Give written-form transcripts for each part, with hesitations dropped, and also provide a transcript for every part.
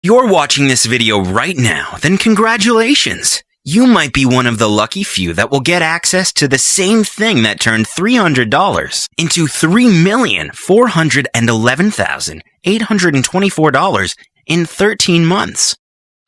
you're watching this video right now, then congratulations! You might be one of the lucky few that will get access to the same thing that turned $300 into $3,411,824 in 13 months.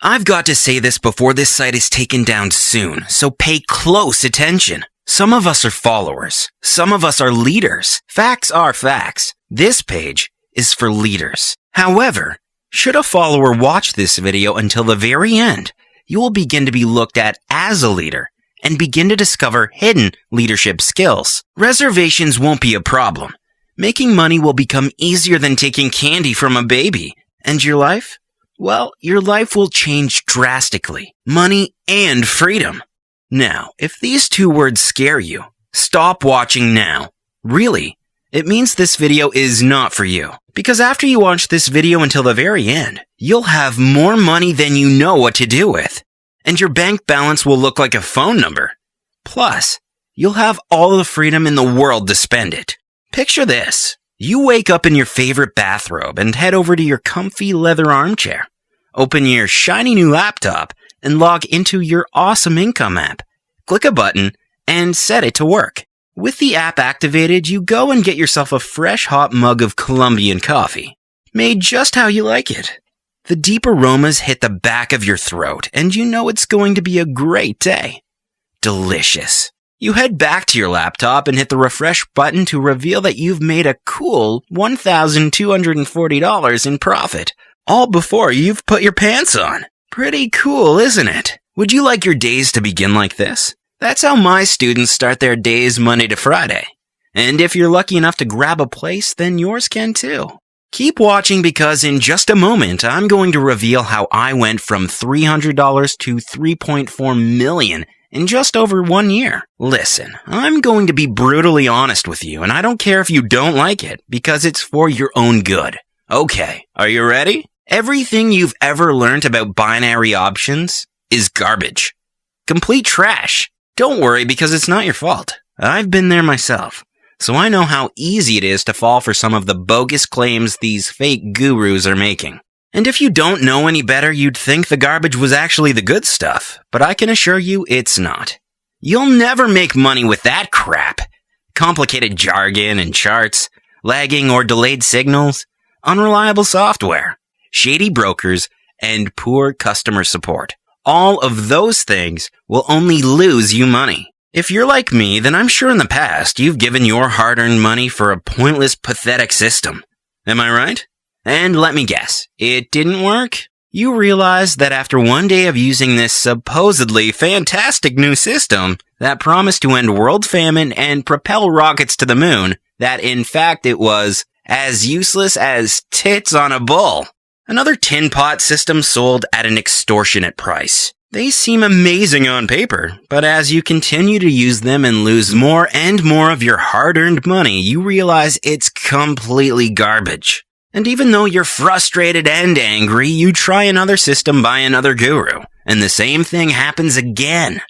I've got to say this before this site is taken down soon, so pay close attention. Some of us are followers. Some of us are leaders. Facts are facts. This page is for leaders. However, should a follower watch this video until the very end, you will begin to be looked at as a leader and begin to discover hidden leadership skills. Reservations won't be a problem. Making money will become easier than taking candy from a baby. And your life? Well, your life will change drastically. Money and freedom. Now, if these two words scare you, stop watching now. Really, it means this video is not for you. Because after you watch this video until the very end, you'll have more money than you know what to do with. And your bank balance will look like a phone number. Plus, you'll have all the freedom in the world to spend it. Picture this. You wake up in your favorite bathrobe and head over to your comfy leather armchair. Open your shiny new laptop and log into your awesome income app. Click a button and set it to work. With the app activated, you go and get yourself a fresh hot mug of Colombian coffee, made just how you like it. The deep aromas hit the back of your throat, and you know it's going to be a great day. Delicious. You head back to your laptop and hit the refresh button to reveal that you've made a cool $1,240 in profit, all before you've put your pants on. Pretty cool, isn't it? Would you like your days to begin like this? That's how my students start their days Monday to Friday. And if you're lucky enough to grab a place, then yours can too. Keep watching because in just a moment, I'm going to reveal how I went from $300 to $3.4 million in just over 1 year. Listen, I'm going to be brutally honest with you, and I don't care if you don't like it, because it's for your own good. Okay, are you ready? Everything you've ever learned about binary options is garbage. Complete trash. Don't worry, because it's not your fault. I've been there myself, so I know how easy it is to fall for some of the bogus claims these fake gurus are making. And if you don't know any better, you'd think the garbage was actually the good stuff, but I can assure you it's not. You'll never make money with that crap. Complicated jargon and charts, lagging or delayed signals, unreliable software, shady brokers, and poor customer support. All of those things will only lose you money. If you're like me, then I'm sure in the past you've given your hard-earned money for a pointless, pathetic system. Am I right? And let me guess, it didn't work? You realized that after 1 day of using this supposedly fantastic new system that promised to end world famine and propel rockets to the moon, that in fact it was as useless as tits on a bull. Another tin pot system sold at an extortionate price. They seem amazing on paper, but as you continue to use them and lose more and more of your hard-earned money, you realize it's completely garbage. And even though you're frustrated and angry, you try another system by another guru, and the same thing happens again.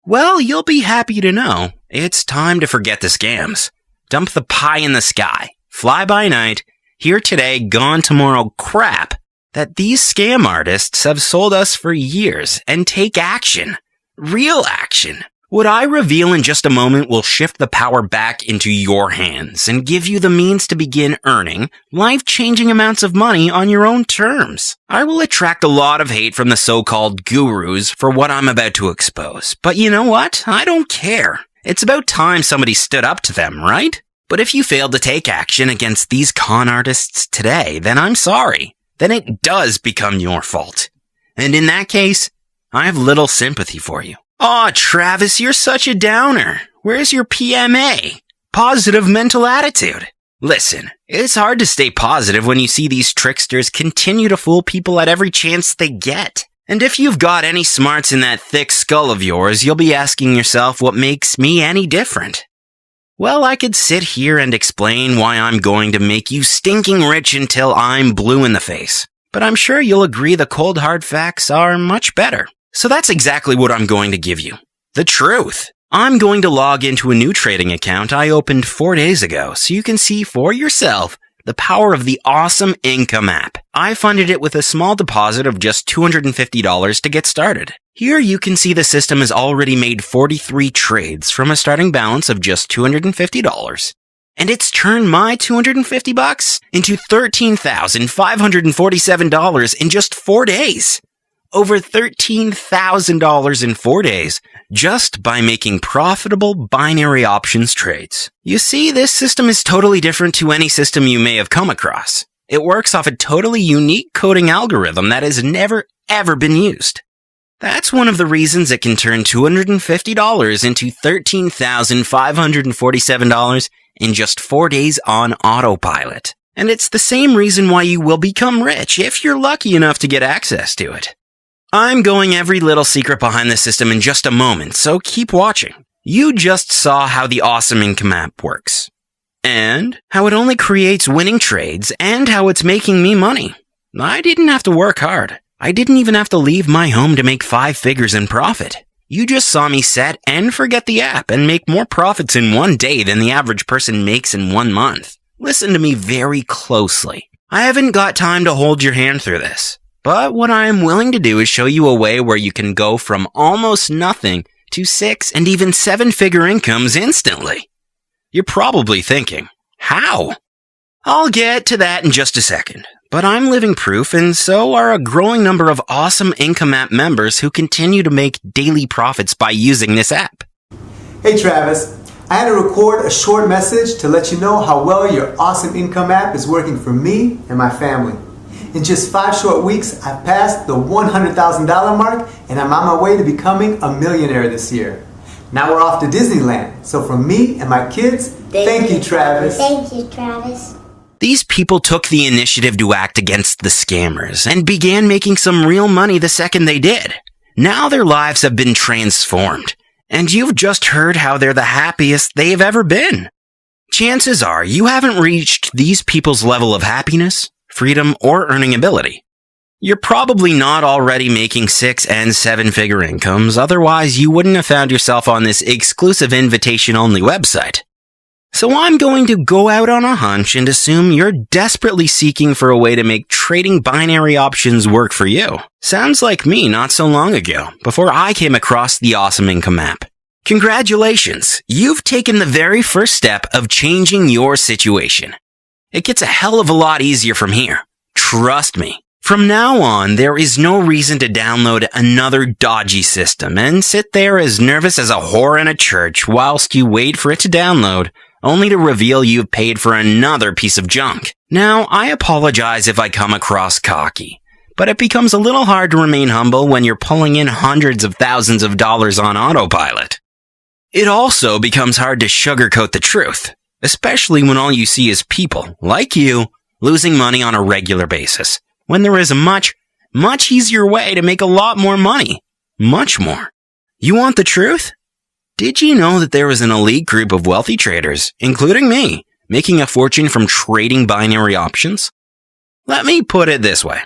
Well, you'll be happy to know it's time to forget the scams. Dump the pie in the sky, fly by night, here today, gone tomorrow crap that these scam artists have sold us for years and take action. Real action. What I reveal in just a moment will shift the power back into your hands and give you the means to begin earning life-changing amounts of money on your own terms. I will attract a lot of hate from the so-called gurus for what I'm about to expose, but you know what? I don't care. It's about time somebody stood up to them, right? But if you failed to take action against these con artists today, then I'm sorry. Then it does become your fault. And in that case, I have little sympathy for you. Aw, Travis, you're such a downer. Where's your PMA? Positive mental attitude. Listen, it's hard to stay positive when you see these tricksters continue to fool people at every chance they get. And if you've got any smarts in that thick skull of yours, you'll be asking yourself what makes me any different. Well, I could sit here and explain why I'm going to make you stinking rich until I'm blue in the face. But I'm sure you'll agree the cold hard facts are much better. So that's exactly what I'm going to give you. The truth. I'm going to log into a new trading account I opened 4 days ago so you can see for yourself The power of the Awesome Income app. I funded it with a small deposit of just $250 to get started. Here you can see the system has already made 43 trades from a starting balance of just $250. And it's turned my $250 into $13,547 in just 4 days. Over $13,000 in 4 days just by making profitable binary options trades. You see, this system is totally different to any system you may have come across. It works off a totally unique coding algorithm that has never ever been used. That's one of the reasons it can turn $250 into $13,547 in just 4 days on autopilot. And it's the same reason why you will become rich if you're lucky enough to get access to it. I'm going every little secret behind the system in just a moment, so keep watching. You just saw how the Awesome Income app works. And how it only creates winning trades, and how it's making me money. I didn't have to work hard. I didn't even have to leave my home to make 5 figures in profit. You just saw me set and forget the app and make more profits in 1 day than the average person makes in 1 month. Listen to me very closely. I haven't got time to hold your hand through this. But what I am willing to do is show you a way where you can go from almost nothing to 6 and even 7-figure incomes instantly. You're probably thinking, how? I'll get to that in just a second. But I'm living proof, and so are a growing number of Awesome Income app members who continue to make daily profits by using this app. Hey Travis, I had to record a short message to let you know how well your Awesome Income app is working for me and my family. In just 5 short weeks, I've passed the $100,000 mark, and I'm on my way to becoming a millionaire this year. Now we're off to Disneyland. So from me and my kids, thank you, Travis. Thank you, Travis. These people took the initiative to act against the scammers and began making some real money the second they did. Now their lives have been transformed, and you've just heard how they're the happiest they've ever been. Chances are you haven't reached these people's level of happiness, freedom, or earning ability. You're probably not already making 6 and 7-figure incomes, otherwise you wouldn't have found yourself on this exclusive invitation-only website. So I'm going to go out on a hunch and assume you're desperately seeking for a way to make trading binary options work for you. Sounds like me not so long ago, before I came across the Awesome Income app. Congratulations, you've taken the very first step of changing your situation. It gets a hell of a lot easier from here. Trust me. From now on, there is no reason to download another dodgy system and sit there as nervous as a whore in a church whilst you wait for it to download, only to reveal you've paid for another piece of junk. Now, I apologize if I come across cocky, but it becomes a little hard to remain humble when you're pulling in hundreds of thousands of dollars on autopilot. It also becomes hard to sugarcoat the truth. Especially when all you see is people, like you, losing money on a regular basis, when there is a much easier way to make a lot more money. Much more. You want the truth? Did you know that there is an elite group of wealthy traders, including me, making a fortune from trading binary options? Let me put it this way.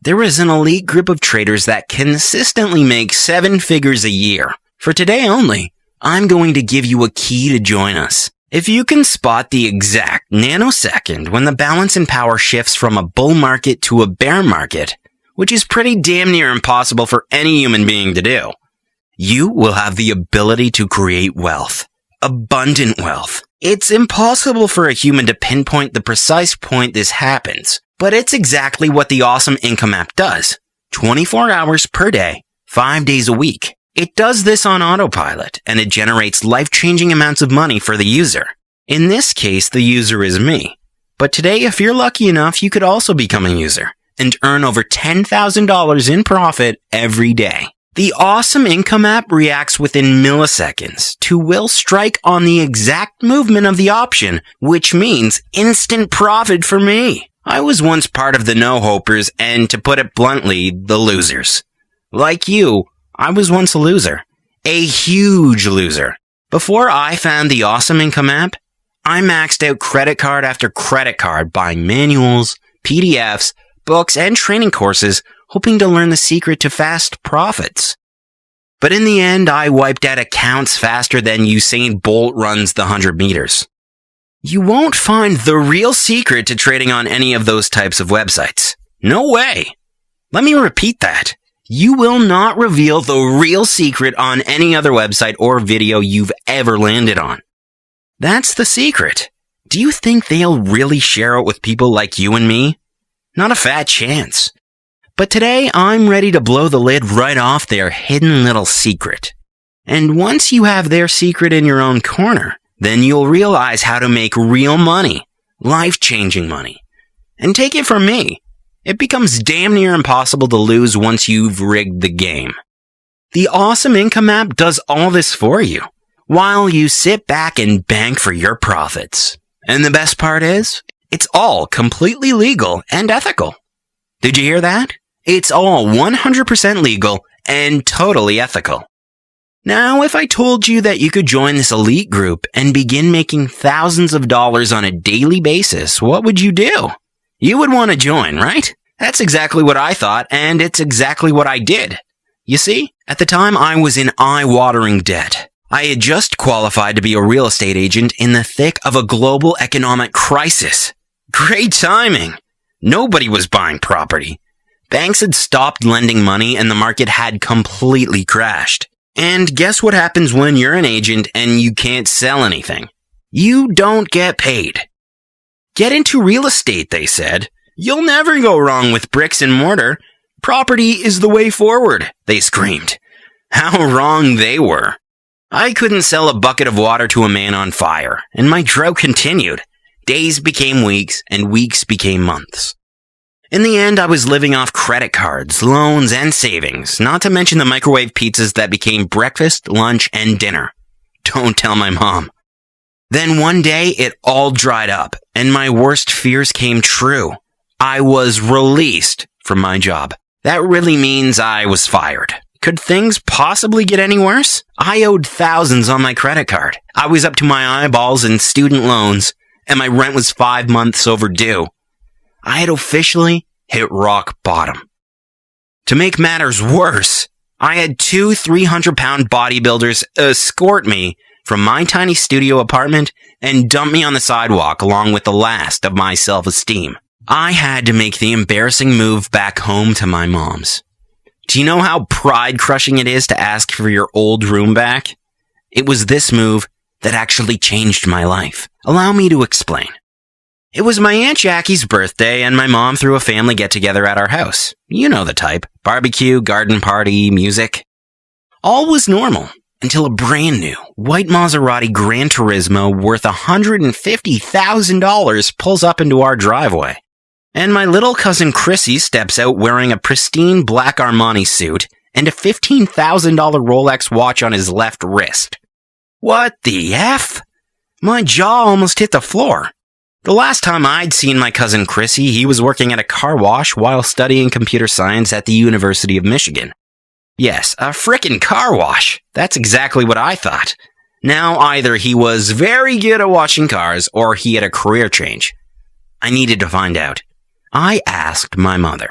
There is an elite group of traders that consistently make 7 figures a year. For today only, I'm going to give you a key to join us. If you can spot the exact nanosecond when the balance in power shifts from a bull market to a bear market, which is pretty damn near impossible for any human being to do, you will have the ability to create wealth. Abundant wealth. It's impossible for a human to pinpoint the precise point this happens, but it's exactly what the Awesome Income app does. 24 hours per day, 5 days a week. It does this on autopilot, and it generates life-changing amounts of money for the user. In this case, the user is me. But today, if you're lucky enough, you could also become a user and earn over $10,000 in profit every day. The Awesome Income app reacts within milliseconds to will strike on the exact movement of the option, which means instant profit for me. I was once part of the no-hopers and, to put it bluntly, the losers. Like you, I was once a loser. A huge loser. Before I found the Awesome Income app, I maxed out credit card after credit card buying manuals, PDFs, books, and training courses, hoping to learn the secret to fast profits. But in the end, I wiped out accounts faster than Usain Bolt runs the 100 meters. You won't find the real secret to trading on any of those types of websites. No way. Let me repeat that. You will not reveal the real secret on any other website or video you've ever landed on. That's the secret. Do you think they'll really share it with people like you and me? Not a fat chance. But today, I'm ready to blow the lid right off their hidden little secret. And once you have their secret in your own corner, then you'll realize how to make real money, life-changing money. And take it from me, it becomes damn near impossible to lose once you've rigged the game. The Awesome Income app does all this for you, while you sit back and bank for your profits. And the best part is, it's all completely legal and ethical. Did you hear that? It's all 100% legal and totally ethical. Now, if I told you that you could join this elite group and begin making thousands of dollars on a daily basis, what would you do? You would want to join, right? That's exactly what I thought, and it's exactly what I did. You see, at the time I was in eye-watering debt. I had just qualified to be a real estate agent in the thick of a global economic crisis. Great timing. Nobody was buying property. Banks had stopped lending money and the market had completely crashed. And guess what happens when you're an agent and you can't sell anything? You don't get paid. Get into real estate, they said. You'll never go wrong with bricks and mortar. Property is the way forward, they screamed. How wrong they were. I couldn't sell a bucket of water to a man on fire, and my drought continued. Days became weeks, and weeks became months. In the end, I was living off credit cards, loans, and savings, not to mention the microwave pizzas that became breakfast, lunch, and dinner. Don't tell my mom. Then one day, it all dried up, and my worst fears came true. I was released from my job. That really means I was fired. Could things possibly get any worse? I owed thousands on my credit card. I was up to my eyeballs in student loans, and my rent was 5 months overdue. I had officially hit rock bottom. To make matters worse, I had 2 300-pound bodybuilders escort me from my tiny studio apartment and dump me on the sidewalk along with the last of my self-esteem. I had to make the embarrassing move back home to my mom's. Do you know how pride-crushing it is to ask for your old room back? It was this move that actually changed my life. Allow me to explain. It was my Aunt Jackie's birthday, and my mom threw a family get-together at our house. You know the type. Barbecue, garden party, music. All was normal, until a brand new white Maserati Gran Turismo worth $150,000 pulls up into our driveway. And my little cousin Chrissy steps out wearing a pristine black Armani suit and a $15,000 Rolex watch on his left wrist. What the F? My jaw almost hit the floor. The last time I'd seen my cousin Chrissy, he was working at a car wash while studying computer science at the University of Michigan. Yes, a frickin' car wash. That's exactly what I thought. Now either he was very good at washing cars or he had a career change. I needed to find out. I asked my mother.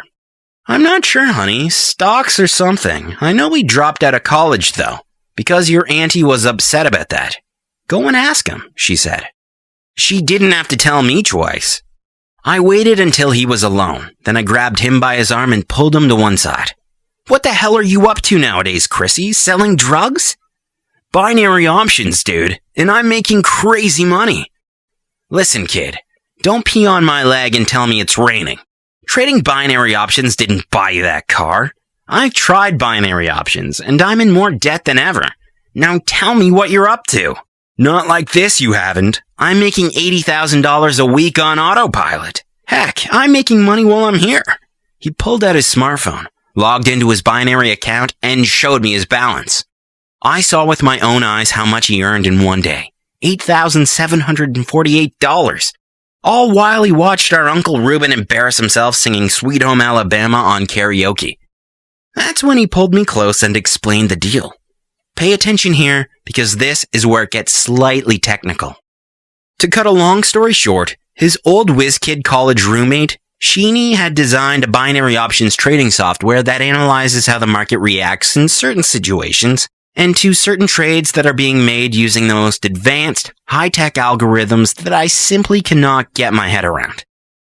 I'm not sure, honey. Stocks or something. I know he dropped out of college, though, because your auntie was upset about that. Go and ask him, she said. She didn't have to tell me twice. I waited until he was alone. Then I grabbed him by his arm and pulled him to one side. What the hell are you up to nowadays, Chrissy? Selling drugs? Binary options, dude. And I'm making crazy money. Listen, kid. Don't pee on my leg and tell me it's raining. Trading binary options didn't buy you that car. I've tried binary options, and I'm in more debt than ever. Now tell me what you're up to. Not like this, you haven't. I'm making $80,000 a week on autopilot. Heck, I'm making money while I'm here. He pulled out his smartphone, logged into his binary account, and showed me his balance. I saw with my own eyes how much he earned in one day. $8,748. All while he watched our Uncle Reuben embarrass himself singing Sweet Home Alabama on karaoke. That's when he pulled me close and explained the deal. Pay attention here, because this is where it gets slightly technical. To cut a long story short, his old WizKid college roommate, Sheeny, had designed a binary options trading software that analyzes how the market reacts in certain situations and to certain trades that are being made using the most advanced, high-tech algorithms that I simply cannot get my head around.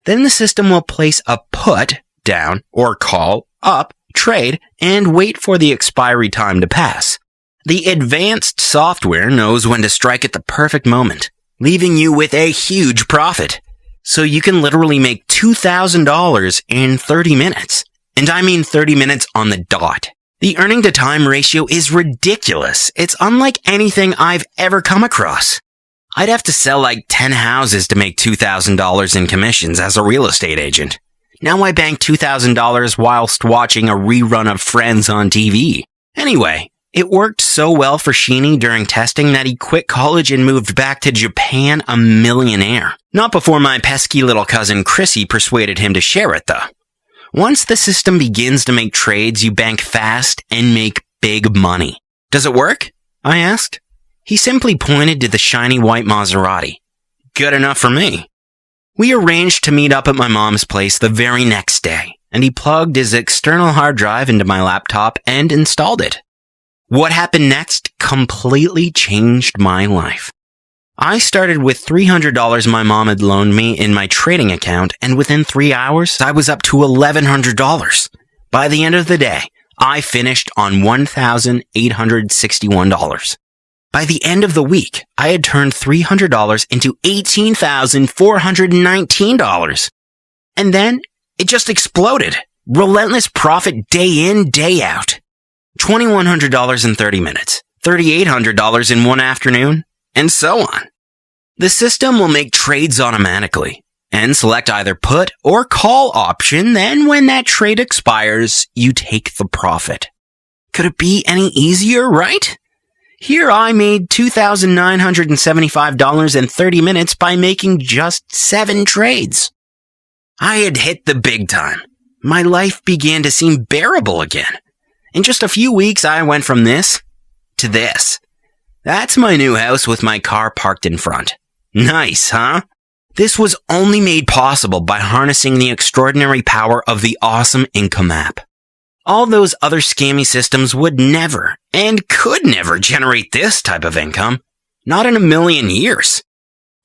Then the system will place a put down or call up trade and wait for the expiry time to pass. The advanced software knows when to strike at the perfect moment, leaving you with a huge profit. So you can literally make $2,000 in 30 minutes. And I mean 30 minutes on the dot. The earning to time ratio is ridiculous. It's unlike anything I've ever come across. I'd have to sell like 10 houses to make $2,000 in commissions as a real estate agent. Now I bank $2,000 whilst watching a rerun of Friends on TV. Anyway, it worked so well for Sheeny during testing that he quit college and moved back to Japan a millionaire. Not before my pesky little cousin Chrissy persuaded him to share it though. Once the system begins to make trades, you bank fast and make big money. Does it work? I asked. He simply pointed to the shiny white Maserati. Good enough for me. We arranged to meet up at my mom's place the very next day, and he plugged his external hard drive into my laptop and installed it. What happened next completely changed my life. I started with $300 my mom had loaned me in my trading account, and within 3 hours, I was up to $1,100. By the end of the day, I finished on $1,861. By the end of the week, I had turned $300 into $18,419. And then, it just exploded. Relentless profit day in, day out. $2,100 in 30 minutes, $3,800 in one afternoon, and so on. The system will make trades automatically and select either put or call option. Then when that trade expires, you take the profit. Could it be any easier, right? Here I made $2,975 in 30 minutes by making just 7 trades. I had hit the big time. My life began to seem bearable again. In just a few weeks, I went from this to this. That's my new house with my car parked in front. Nice, huh? This was only made possible by harnessing the extraordinary power of the Awesome Income app. All those other scammy systems would never and could never generate this type of income. Not in a million years.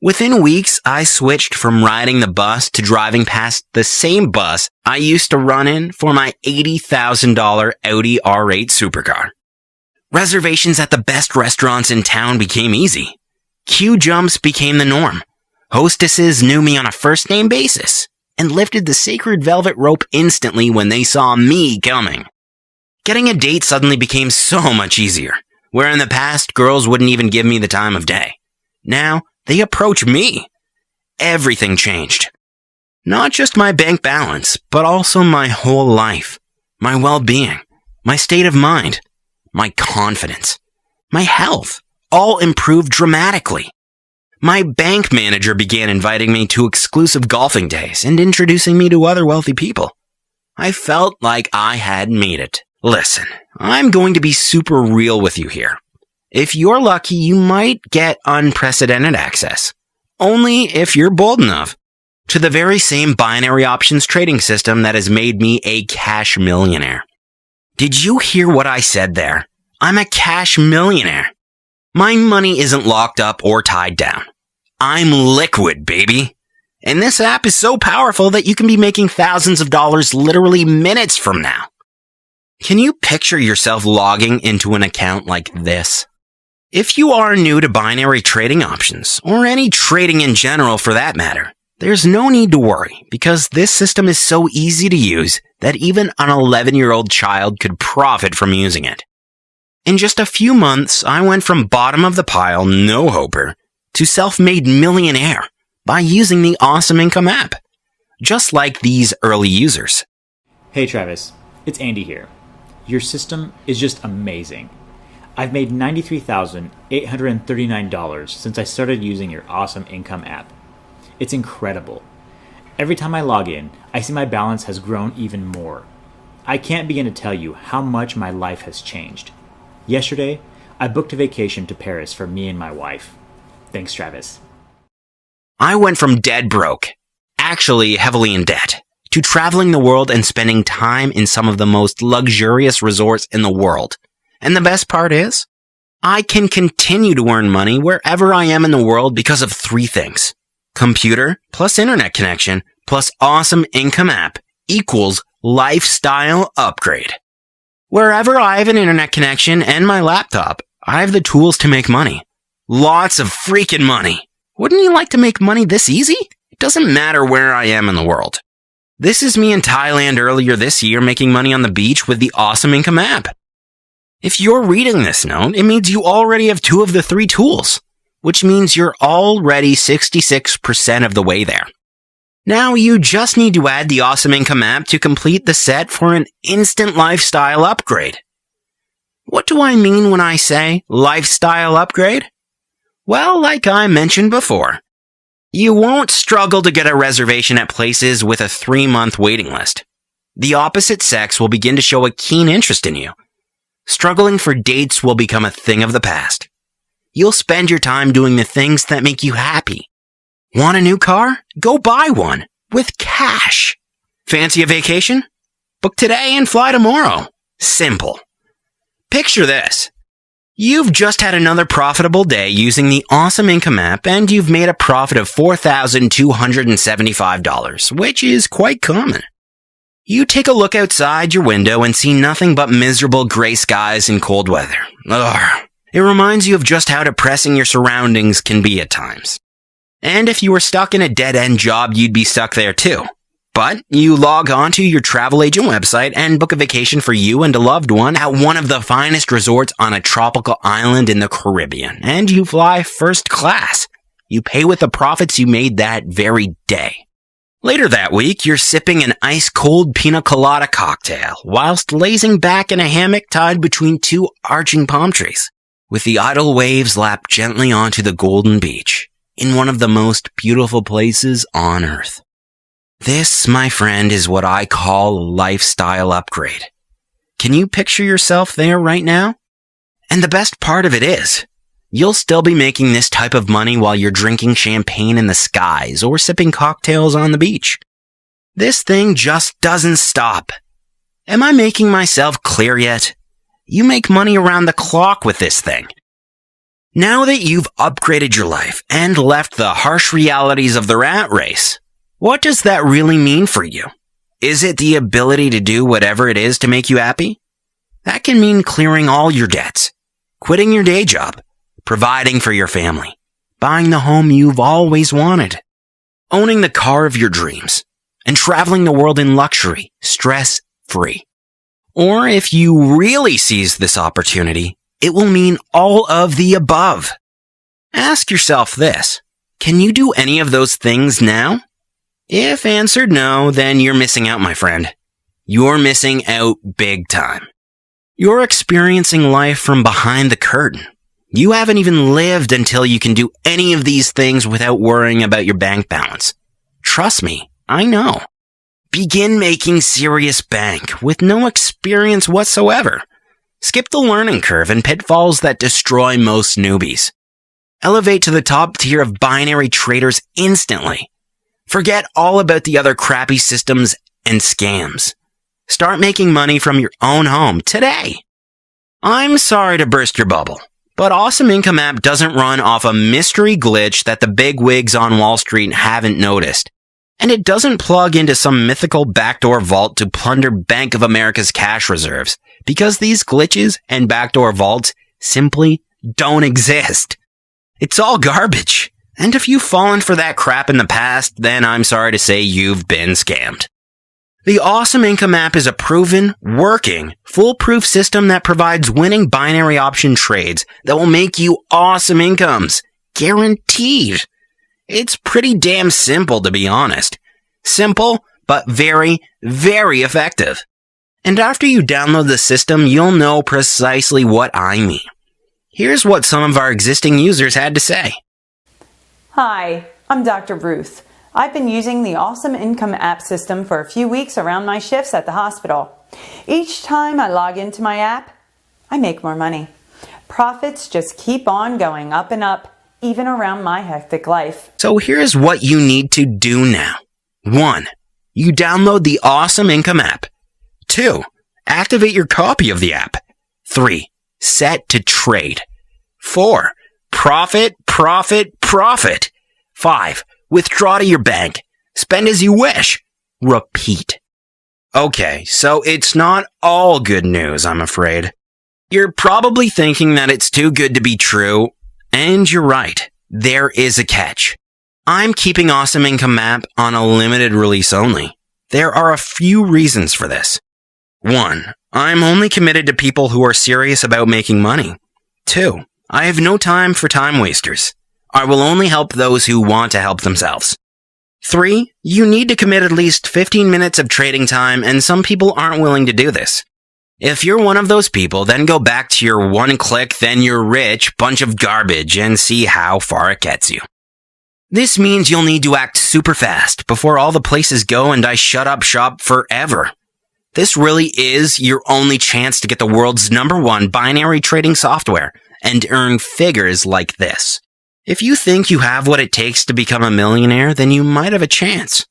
Within weeks, I switched from riding the bus to driving past the same bus I used to run in for my $80,000 Audi R8 supercar. Reservations at the best restaurants in town became easy. Queue jumps became the norm. Hostesses knew me on a first-name basis and lifted the sacred velvet rope instantly when they saw me coming. Getting a date suddenly became so much easier, where in the past, girls wouldn't even give me the time of day. Now, they approach me. Everything changed. Not just my bank balance, but also my whole life, my well-being, my state of mind, my confidence, my health, all improved dramatically. My bank manager began inviting me to exclusive golfing days and introducing me to other wealthy people. I felt like I had made it. Listen, I'm going to be super real with you here. If you're lucky, you might get unprecedented access. Only if you're bold enough. To the very same binary options trading system that has made me a cash millionaire. Did you hear what I said there? I'm a cash millionaire. My money isn't locked up or tied down. I'm liquid, baby. And this app is so powerful that you can be making thousands of dollars literally minutes from now. Can you picture yourself logging into an account like this? If you are new to binary trading options, or any trading in general for that matter, there's no need to worry because this system is so easy to use that even an 11-year-old child could profit from using it. In just a few months, I went from bottom of the pile, no hoper, to self-made millionaire by using the Awesome Income app, just like these early users. Hey Travis, it's Andy here. Your system is just amazing. I've made $93,839 since I started using your Awesome Income app. It's incredible. Every time I log in, I see my balance has grown even more. I can't begin to tell you how much my life has changed. Yesterday, I booked a vacation to Paris for me and my wife. Thanks, Travis. I went from dead broke, actually heavily in debt, to traveling the world and spending time in some of the most luxurious resorts in the world. And the best part is, I can continue to earn money wherever I am in the world because of 3 things. Computer plus internet connection plus awesome income app equals lifestyle upgrade. Wherever I have an internet connection and my laptop, I have the tools to make money. Lots of freaking money. Wouldn't you like to make money this easy? It doesn't matter where I am in the world. This is me in Thailand earlier this year making money on the beach with the Awesome Income app. If you're reading this note, it means you already have 2 of the 3 tools, which means you're already 66% of the way there. Now you just need to add the Awesome Income app to complete the set for an instant lifestyle upgrade. What do I mean when I say lifestyle upgrade? Well, like I mentioned before, you won't struggle to get a reservation at places with a 3-month waiting list. The opposite sex will begin to show a keen interest in you. Struggling for dates will become a thing of the past. You'll spend your time doing the things that make you happy. Want a new car? Go buy one with cash. Fancy a vacation? Book today and fly tomorrow. Simple. Picture this. You've just had another profitable day using the Awesome Income app and you've made a profit of $4,275, which is quite common. You take a look outside your window and see nothing but miserable gray skies and cold weather. Ugh. It reminds you of just how depressing your surroundings can be at times. And if you were stuck in a dead-end job, you'd be stuck there too. But you log onto your travel agent website and book a vacation for you and a loved one at one of the finest resorts on a tropical island in the Caribbean, and you fly first class. You pay with the profits you made that very day. Later that week, you're sipping an ice-cold pina colada cocktail whilst lazing back in a hammock tied between 2 arching palm trees, with the idle waves lapped gently onto the golden beach in one of the most beautiful places on earth. This, my friend, is what I call a lifestyle upgrade. Can you picture yourself there right now? And the best part of it is, you'll still be making this type of money while you're drinking champagne in the skies or sipping cocktails on the beach. This thing just doesn't stop. Am I making myself clear yet? You make money around the clock with this thing. Now that you've upgraded your life and left the harsh realities of the rat race, what does that really mean for you? Is it the ability to do whatever it is to make you happy? That can mean clearing all your debts, quitting your day job, providing for your family, buying the home you've always wanted, owning the car of your dreams, and traveling the world in luxury, stress-free. Or if you really seize this opportunity, it will mean all of the above. Ask yourself this: can you do any of those things now? If answered no, then you're missing out, my friend. You're missing out big time. You're experiencing life from behind the curtain. You haven't even lived until you can do any of these things without worrying about your bank balance. Trust me, I know. Begin making serious bank with no experience whatsoever. Skip the learning curve and pitfalls that destroy most newbies. Elevate to the top tier of binary traders instantly. Forget all about the other crappy systems and scams. Start making money from your own home today. I'm sorry to burst your bubble, but Awesome Income app doesn't run off a mystery glitch that the big wigs on Wall Street haven't noticed. And it doesn't plug into some mythical backdoor vault to plunder Bank of America's cash reserves, because these glitches and backdoor vaults simply don't exist. It's all garbage. And if you've fallen for that crap in the past, then I'm sorry to say you've been scammed. The Awesome Income app is a proven, working, foolproof system that provides winning binary option trades that will make you awesome incomes. Guaranteed. It's pretty damn simple, to be honest. Simple, but very, very effective. And after you download the system, you'll know precisely what I mean. Here's what some of our existing users had to say. Hi, I'm Dr. Ruth. I've been using the Awesome Income app system for a few weeks around my shifts at the hospital. Each time I log into my app, I make more money. Profits just keep on going up and up, even around my hectic life. So here's what you need to do now. 1. You download the Awesome Income app. 2. Activate your copy of the app. 3. Set to trade. 4. Profit, profit, profit. 5. Withdraw to your bank. Spend as you wish. Repeat. Okay, so it's not all good news, I'm afraid. You're probably thinking that it's too good to be true, and you're right. There is a catch. I'm keeping Awesome Income Map on a limited release only. There are a few reasons for this. 1. I'm only committed to people who are serious about making money. 2. I have no time for time wasters. I will only help those who want to help themselves. 3. You need to commit at least 15 minutes of trading time, and some people aren't willing to do this. If you're one of those people, then go back to your one-click, then you're rich bunch of garbage and see how far it gets you. This means you'll need to act super fast before all the places go and I shut up shop forever. This really is your only chance to get the world's #1 binary trading software and earn figures like this. If you think you have what it takes to become a millionaire, then you might have a chance.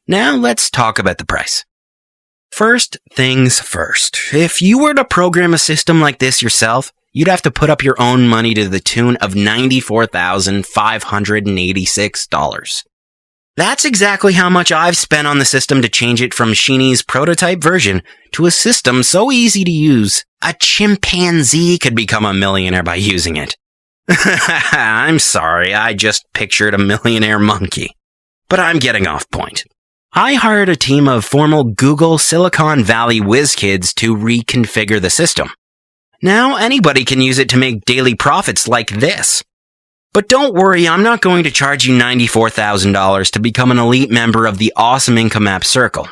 Now let's talk about the price. First things first. If you were to program a system like this yourself, you'd have to put up your own money to the tune of $94,586. That's exactly how much I've spent on the system to change it from Sheeny's prototype version to a system so easy to use, a chimpanzee could become a millionaire by using it. I'm sorry, I just pictured a millionaire monkey. But I'm getting off point. I hired a team of formal Google Silicon Valley whiz kids to reconfigure the system. Now anybody can use it to make daily profits like this. But don't worry, I'm not going to charge you $94,000 to become an elite member of the Awesome Income App Circle.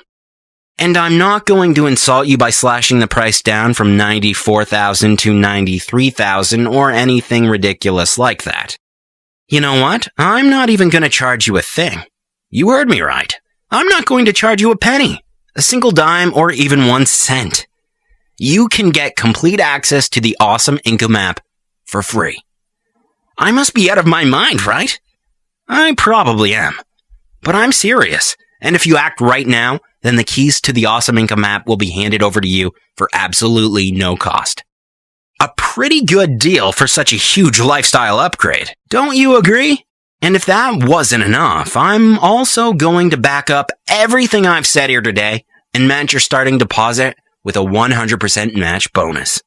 And I'm not going to insult you by slashing the price down from $94,000 to $93,000 or anything ridiculous like that. You know what? I'm not even going to charge you a thing. You heard me right. I'm not going to charge you a penny, a single dime, or even 1 cent. You can get complete access to the Awesome Income App for free. I must be out of my mind, right? I probably am. But I'm serious, and if you act right now, then the keys to the Awesome Income App will be handed over to you for absolutely no cost. A pretty good deal for such a huge lifestyle upgrade, don't you agree? And if that wasn't enough, I'm also going to back up everything I've said here today and match your starting deposit with a 100% match bonus.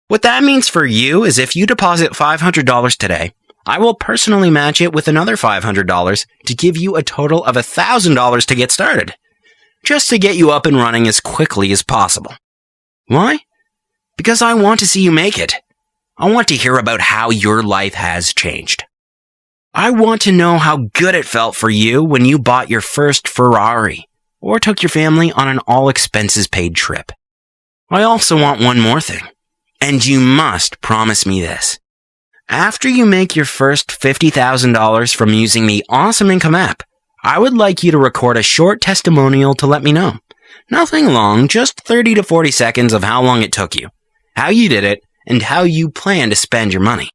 What that means for you is if you deposit $500 today, I will personally match it with another $500 to give you a total of $1,000 to get started, just to get you up and running as quickly as possible. Why? Because I want to see you make it. I want to hear about how your life has changed. I want to know how good it felt for you when you bought your first Ferrari or took your family on an all-expenses-paid trip. I also want one more thing, and you must promise me this. After you make your first $50,000 from using the Awesome Income App, I would like you to record a short testimonial to let me know. Nothing long, just 30 to 40 seconds of how long it took you, how you did it, and how you plan to spend your money.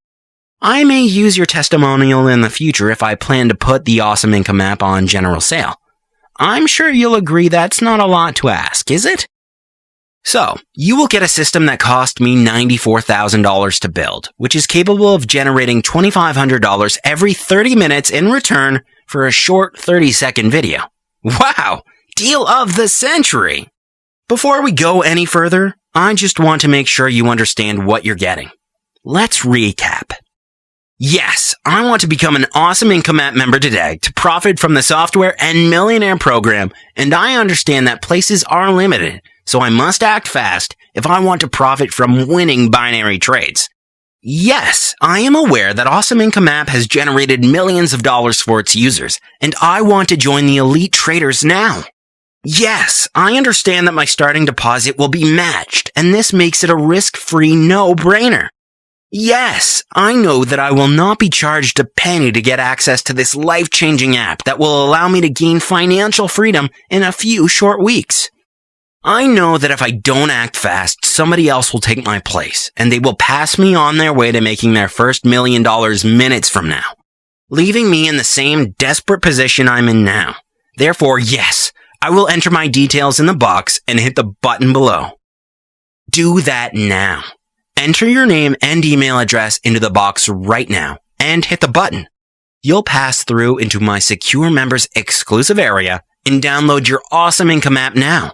I may use your testimonial in the future if I plan to put the Awesome Income App on general sale. I'm sure you'll agree that's not a lot to ask, is it? So, you will get a system that cost me $94,000 to build, which is capable of generating $2,500 every 30 minutes in return for a short 30-second video. Wow! Deal of the century! Before we go any further, I just want to make sure you understand what you're getting. Let's recap. Yes, I want to become an Awesome Income App member today to profit from the software and millionaire program, and I understand that places are limited, so I must act fast if I want to profit from winning binary trades. Yes, I am aware that Awesome Income App has generated millions of dollars for its users, and I want to join the elite traders now. Yes, I understand that my starting deposit will be matched, and this makes it a risk-free no-brainer. Yes, I know that I will not be charged a penny to get access to this life-changing app that will allow me to gain financial freedom in a few short weeks. I know that if I don't act fast, somebody else will take my place, and they will pass me on their way to making their first $1 million minutes from now, leaving me in the same desperate position I'm in now. Therefore, yes, I will enter my details in the box and hit the button below. Do that now. Enter your name and email address into the box right now and hit the button. You'll pass through into my secure members exclusive area and download your Awesome Income app now.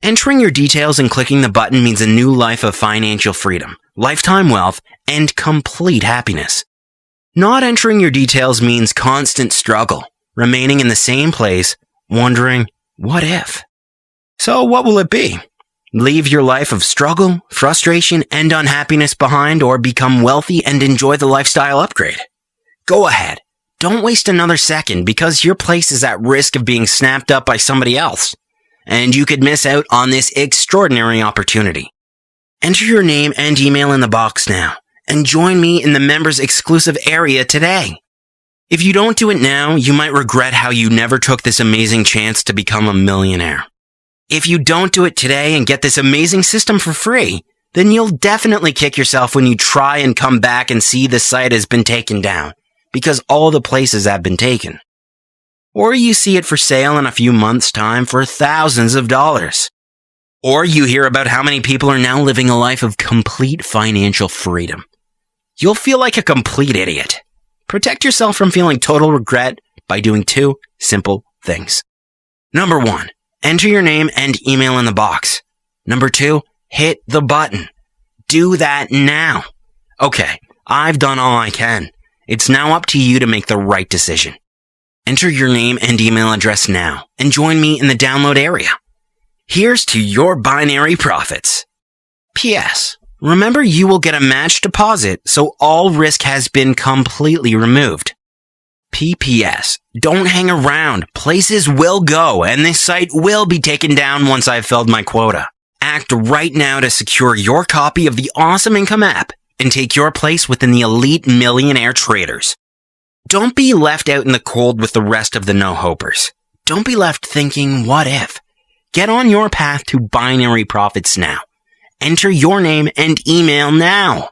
Entering your details and clicking the button means a new life of financial freedom, lifetime wealth, and complete happiness. Not entering your details means constant struggle, remaining in the same place, wondering, what if? So what will it be? Leave your life of struggle, frustration, and unhappiness behind, or become wealthy and enjoy the lifestyle upgrade? Go ahead. Don't waste another second, because your place is at risk of being snapped up by somebody else, and you could miss out on this extraordinary opportunity. Enter your name and email in the box now, and join me in the members exclusive area today. If you don't do it now, you might regret how you never took this amazing chance to become a millionaire. If you don't do it today and get this amazing system for free, then you'll definitely kick yourself when you try and come back and see the site has been taken down, because all the places have been taken. Or you see it for sale in a few months' time for thousands of dollars. Or you hear about how many people are now living a life of complete financial freedom. You'll feel like a complete idiot. Protect yourself from feeling total regret by doing 2 simple things. Number 1, enter your name and email in the box. Number 2, hit the button. Do that now. Okay, I've done all I can. It's now up to you to make the right decision. Enter your name and email address now and join me in the download area. Here's to your binary profits. P.S. Remember, you will get a matched deposit, so all risk has been completely removed. P.P.S. Don't hang around. Places will go, and this site will be taken down once I've filled my quota. Act right now to secure your copy of the Awesome Income app and take your place within the elite millionaire traders. Don't be left out in the cold with the rest of the no-hopers. Don't be left thinking, what if? Get on your path to binary profits now. Enter your name and email now.